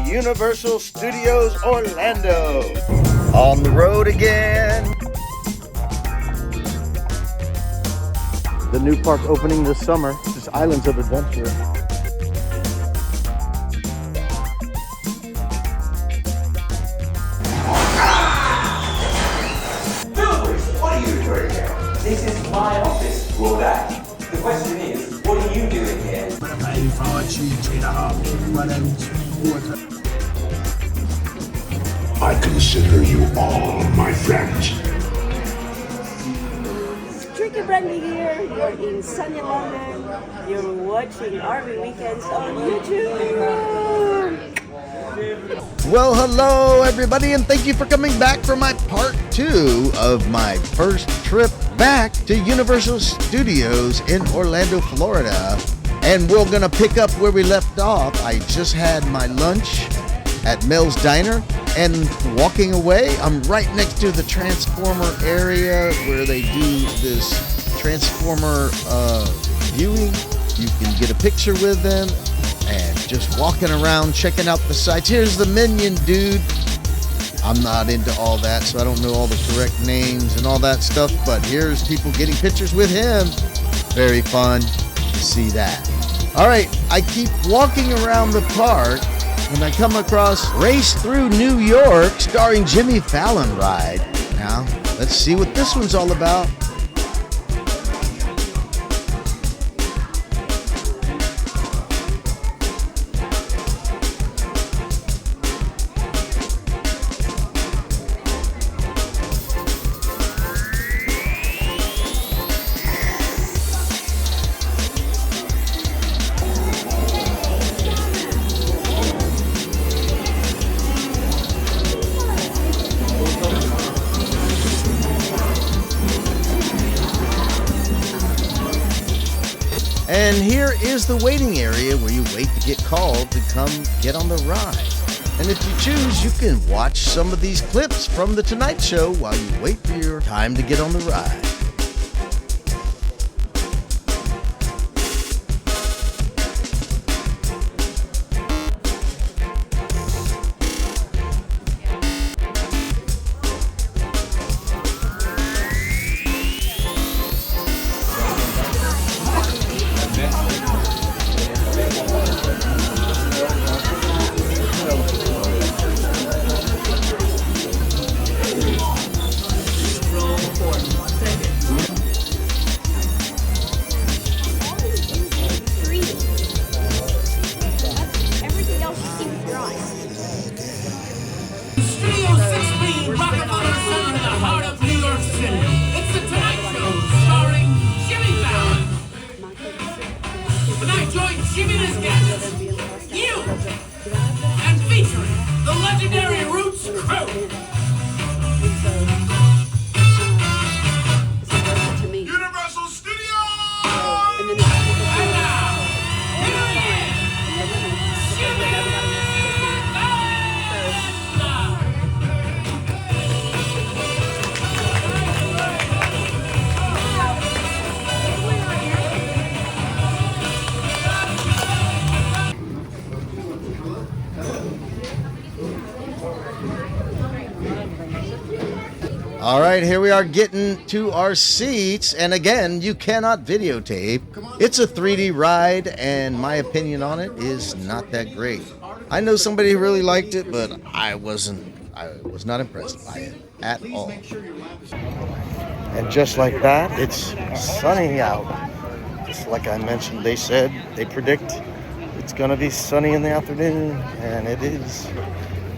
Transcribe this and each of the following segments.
Universal Studios Orlando. On the road again. The new park opening this summer. This is Islands of Adventure. What are you doing here? This is my office, Rodak. The question is, what are you doing here? I consider you all my friends. Tricky Brandy here. You're in sunny London. You're watching RV Weekends on YouTube. Well, hello everybody, and thank you for coming back for my part 2 of my first trip back to Universal Studios in Orlando, Florida. And we're gonna pick up where we left off. I just had my lunch at Mel's Diner, and walking away, I'm right next to the Transformer area where they do this Transformer viewing. You can get a picture with them. And just walking around, checking out the sights. Here's the Minion dude. I'm not into all that, so I don't know all the correct names and all that stuff. But here's people getting pictures with him. Very fun to see that. All right, I keep walking around the park when I come across Race Through New York starring Jimmy Fallon ride. Now, let's see what this one's all about. And here is the waiting area where you wait to get called to come get on the ride. And if you choose, you can watch some of these clips from The Tonight Show while you wait for your time to get on the ride. All right, here we are getting to our seats. And again, you cannot videotape. It's a 3D ride, and my opinion on it is not that great. I know somebody who really liked it, but I was not impressed by it at all. And just like that, it's sunny out. Just like I mentioned, they predict it's gonna be sunny in the afternoon, and it is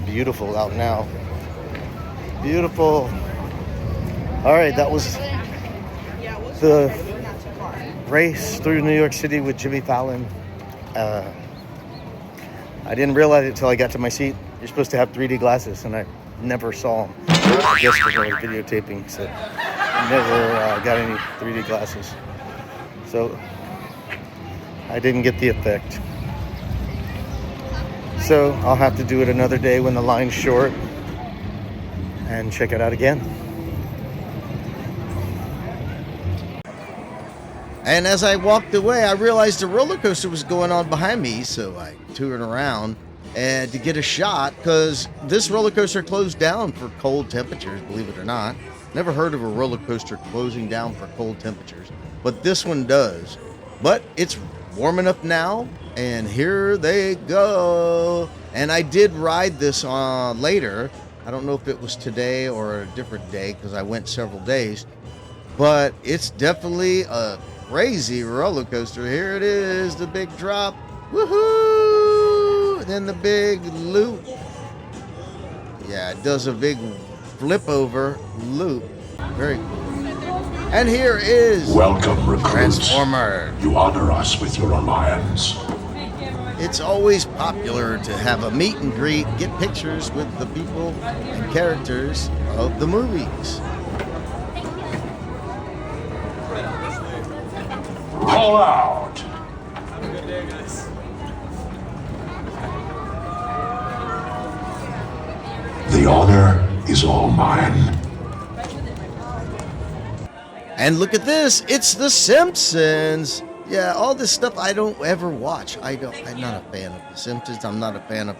beautiful out now. Beautiful. All right, that was the Race Through New York City with Jimmy Fallon. I didn't realize it until I got to my seat. You're supposed to have 3D glasses, and I never saw them. I guess because I was videotaping, so I never got any 3D glasses. So I didn't get the effect. So I'll have to do it another day when the line's short and check it out again. And as I walked away, I realized a roller coaster was going on behind me, so I toured around. and to get a shot, because this roller coaster closed down for cold temperatures, believe it or not. Never heard of a roller coaster closing down for cold temperatures, but this one does. But it's warm enough now, and here they go. And I did ride this later. I don't know if it was today or a different day, because I went several days, but it's definitely a crazy roller coaster. Here it is, the big drop. Woohoo! And then the big loop. Yeah, it does a big flip over loop. Very cool. And here is Welcome, recruits. Transformer. You honor us with your alliance. It's always popular to have a meet and greet, get pictures with the people and characters of the movies. Pull out. The honor is all mine. And look at this, it's the Simpsons. Yeah, all this stuff I don't ever watch. I'm not a fan of the Simpsons. I'm not a fan of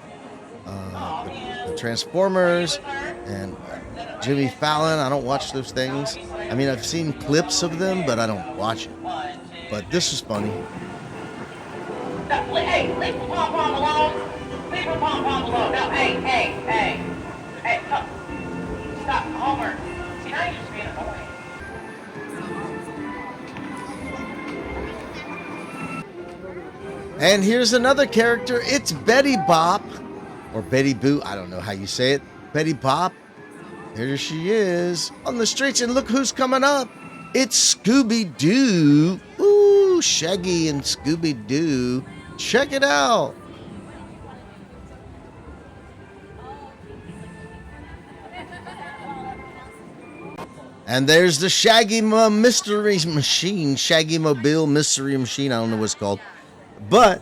the Transformers and Jimmy Fallon. I don't watch those things. I mean, I've seen clips of them, but I don't watch it. But this is funny. Hey, leave the pom-pom alone. Leave the pom-pom alone. No, hey, stop, Homer. See, now you're just being annoying. And here's another character. It's Betty Bop, or Betty Boo. I don't know how you say it. Betty Bop. Here she is on the streets, and look who's coming up. It's Scooby-Doo. Ooh, Shaggy and Scooby-Doo. Check it out. And there's the Shaggy Mystery Machine. Shaggy Mobile Mystery Machine. I don't know what it's called. But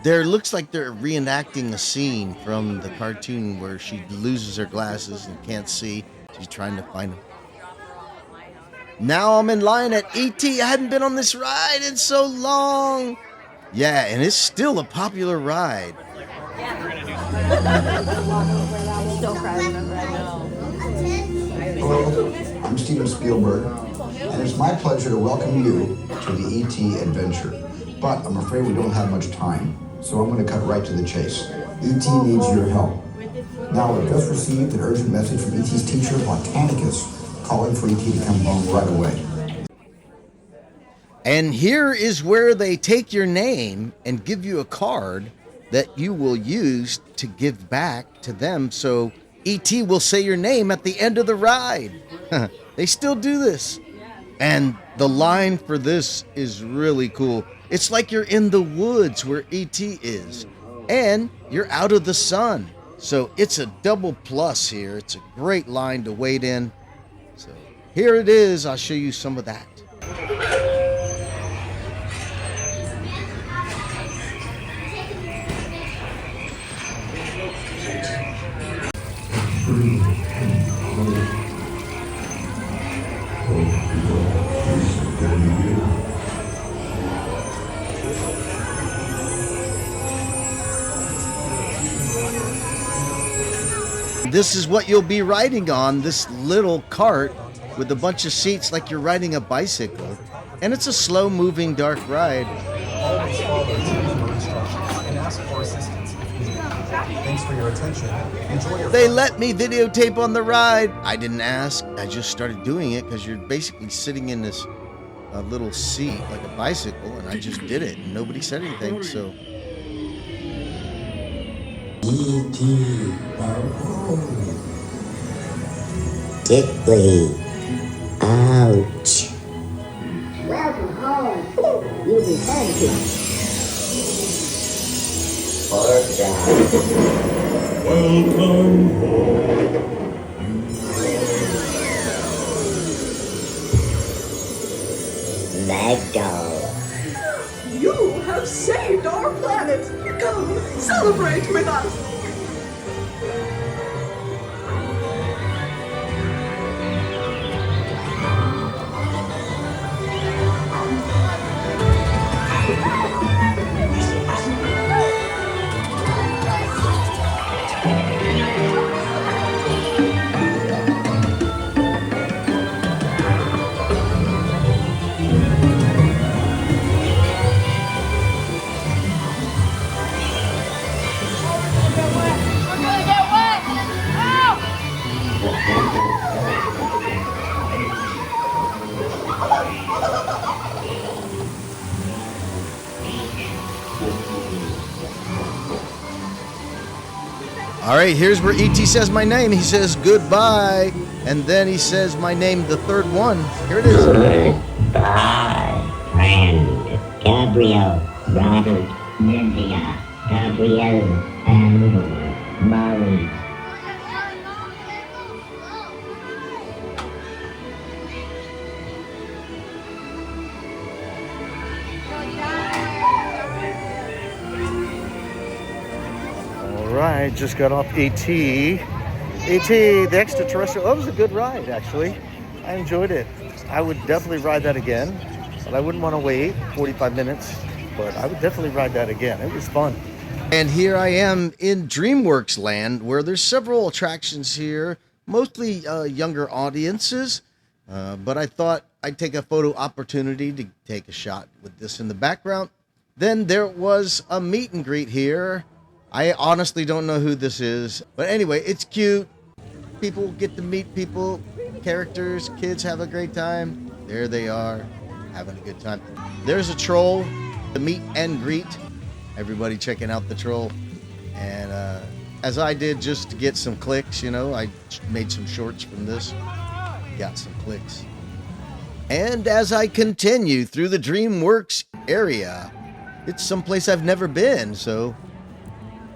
there looks like they're reenacting a scene from the cartoon where she loses her glasses and can't see. She's trying to find them. Now I'm in line at E.T. I hadn't been on this ride in so long. Yeah, and it's still a popular ride. Hello, I'm Steven Spielberg, and it's my pleasure to welcome you to the E.T. adventure. But I'm afraid we don't have much time, so I'm going to cut right to the chase. E.T. needs your help. Now, I've just received an urgent message from E.T.'s teacher, Botanicus, calling for E.T. to come home right away. And here is where they take your name and give you a card that you will use to give back to them. So E.T. will say your name at the end of the ride. They still do this. And the line for this is really cool. It's like you're in the woods where E.T. is. And you're out of the sun. So it's a double plus here. It's a great line to wait in. So here it is. I'll show you some of that. This is what you'll be riding on, this little cart with a bunch of seats like you're riding a bicycle. And it's a slow-moving dark ride. Always follow team's instructions and ask for assistance if needed. Thanks for your attention. Enjoy your They let me videotape on the ride. I didn't ask. I just started doing it because you're basically sitting in this little seat like a bicycle, and I just did it, and nobody said anything, so... Tickly. Ouch. Welcome home. You'll be thankful. Welcome home. Magdal. You have saved our planet. Come, celebrate with us. All right, here's where E.T. says my name. He says goodbye, and then he says my name, the third one. Here it is. Goodbye, friend. Gabriel, Robert, Cynthia, Gabrielle, and Molly. All right, just got off E.T. E.T., the extraterrestrial. That was a good ride, actually. I enjoyed it. I would definitely ride that again, but I wouldn't want to wait 45 minutes. But I would definitely ride that again. It was fun. And here I am in DreamWorks Land, where there's several attractions here, mostly younger audiences. But I thought I'd take a photo opportunity to take a shot with this in the background. Then there was a meet and greet here. I honestly don't know who this is, but anyway, it's cute. People get to meet people, characters, kids have a great time. There they are, having a good time. There's a troll, the meet and greet. Everybody checking out the troll. And as I did just to get some clicks, you know, I made some shorts from this, got some clicks. And as I continue through the DreamWorks area, it's someplace I've never been, so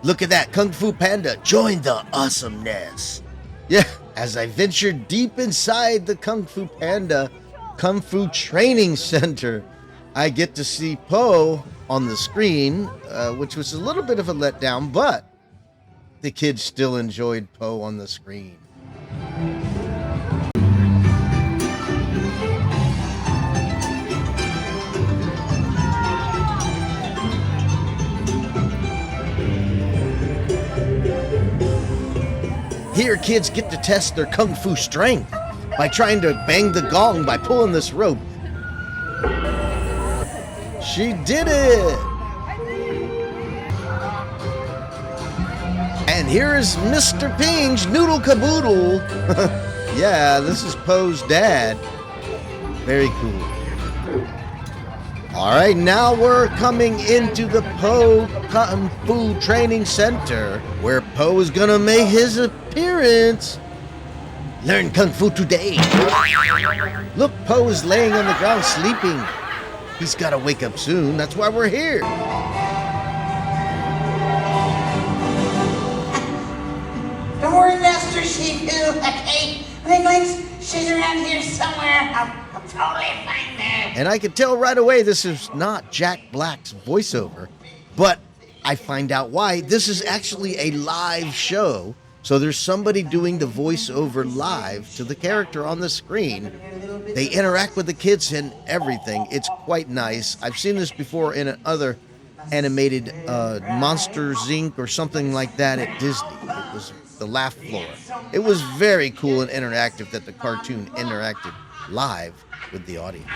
look at that, Kung Fu Panda, join the awesomeness. Yeah, as I ventured deep inside the Kung Fu Panda Kung Fu Training Center, I get to see Po on the screen, which was a little bit of a letdown, but the kids still enjoyed Po on the screen. Here, kids get to test their kung fu strength by trying to bang the gong by pulling this rope. She did it! And here is Mr. Ping's Noodle Caboodle. Yeah, this is Po's dad. Very cool. All right, now we're coming into the Po Kung Fu Training Center, where Po is gonna make his appearance. Learn Kung Fu today. Look, Po is laying on the ground sleeping. He's gotta wake up soon, that's why we're here. Don't worry, Master Shifu, okay? I think like she's around here somewhere. I'll totally find her. And I could tell right away this is not Jack Black's voiceover, but I find out why. This is actually a live show, so there's somebody doing the voiceover live to the character on the screen. They interact with the kids and everything. It's quite nice. I've seen this before in another animated Monsters Inc. or something like that at Disney. It was the Laugh Floor. It was very cool and interactive that the cartoon interacted live with the audience.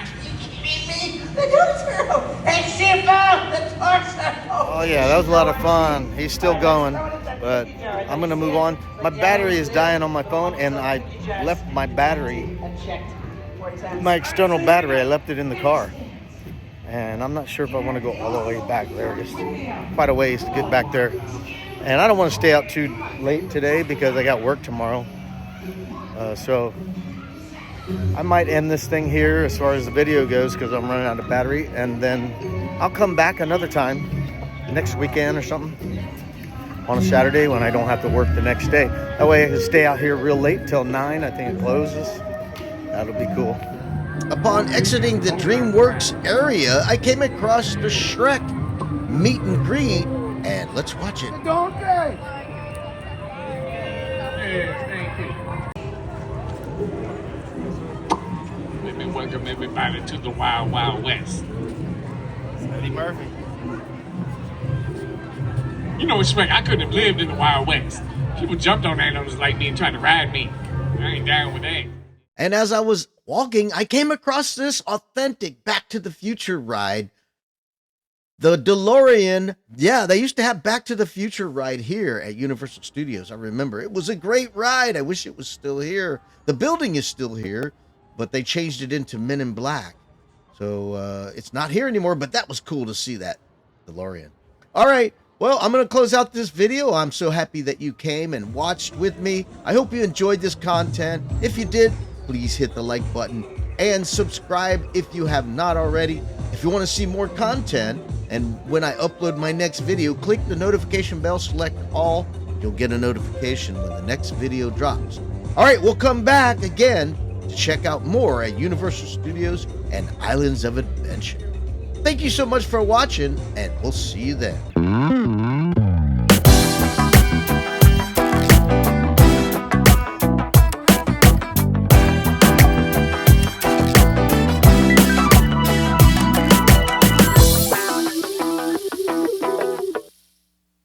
The torso! Hey, Shifu! The torso! Oh yeah, that was a lot of fun. He's still going, but I'm gonna move on. My battery is dying on my phone, and I left my battery, my external battery, I left it in the car. And I'm not sure if I want to go all the way back there. It's quite a ways to get back there. And I don't want to stay out too late today because I got work tomorrow. So I might end this thing here as far as the video goes because I'm running out of battery. And then I'll come back another time next weekend or something on a Saturday when I don't have to work the next day. That way I can stay out here real late till 9. I think it closes. That'll be cool. Upon exiting the DreamWorks area, I came across the Shrek meet and greet, and let's watch it. Don't they? Let me welcome everybody to the Wild Wild West. Eddie Murphy. You know, Shrek, I couldn't have lived in the Wild West. People jumped on animals like me and tried to ride me. I ain't down with that. And as I was walking, I came across this authentic Back to the Future ride. The DeLorean. Yeah, they used to have Back to the Future ride here at Universal Studios. I remember. It was a great ride. I wish it was still here. The building is still here, but they changed it into Men in Black. So it's not here anymore, but that was cool to see that. DeLorean. All right. Well, I'm going to close out this video. I'm so happy that you came and watched with me. I hope you enjoyed this content. If you did, please hit the like button and subscribe if you have not already. If you want to see more content, and when I upload my next video, click the notification bell, select all. You'll get a notification when the next video drops. All right, we'll come back again to check out more at Universal Studios and Islands of Adventure. Thank you so much for watching, and we'll see you then.